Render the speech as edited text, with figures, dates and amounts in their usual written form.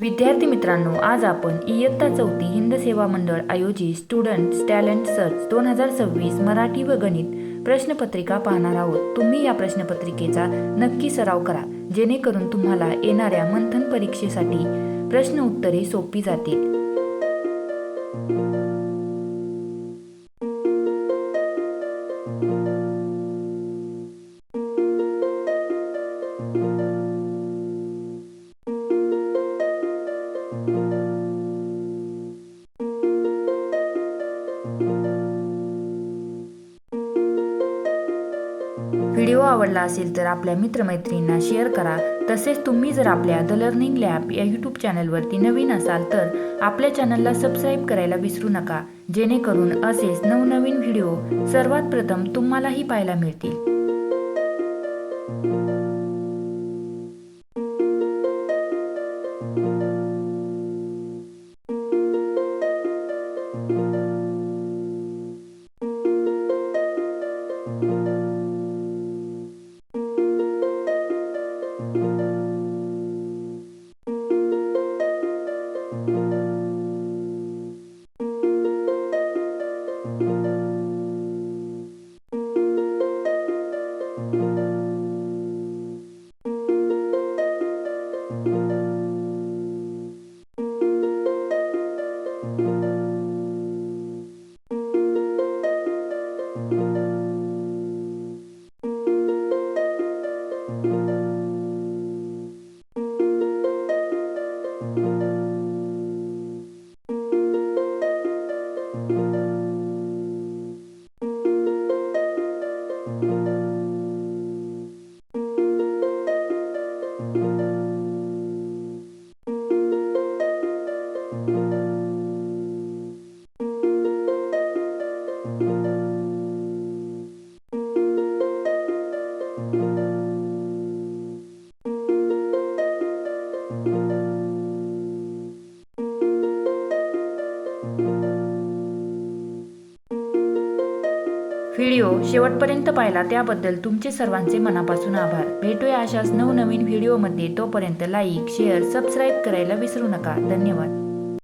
विद्यार्थी मित्रांनो, आज आपण इयत्ता 4 हिंद सेवा मंडळ आयोजित स्टुडंट्स टॅलेंट सर्च 2026 मराठी व गणित प्रश्नपत्रिका पाहणार आहोत। तुम्ही या प्रश्नपत्रिकेचा नक्की सराव करा, जेणेकरून तुम्हाला येणाऱ्या मंथन परीक्षेसाठी प्रश्न उत्तरे सोपी जातील। व्हिडिओ आवडला असेल तर आपल्या मित्रमैत्रिणींना शेअर करा। तसेच तुम्ही जर आपल्या द लर्निंग लॅब या यूट्यूब चॅनलवरती नवीन असाल तर आपल्या चॅनलला सबस्क्राईब करायला विसरू नका, जेणेकरून असेच नवनवीन व्हिडिओ सर्वात प्रथम तुम्हालाही पाहायला मिळतील। व्हिडिओ शेवटपर्यंत पाहिला त्याबद्दल तुमचे सर्वांचे मनापासून आभार। भेटूया अशाच नवनवीन व्हिडिओमध्ये। तोपर्यंत लाईक, शेअर, सबस्क्राईब करायला विसरू नका। धन्यवाद।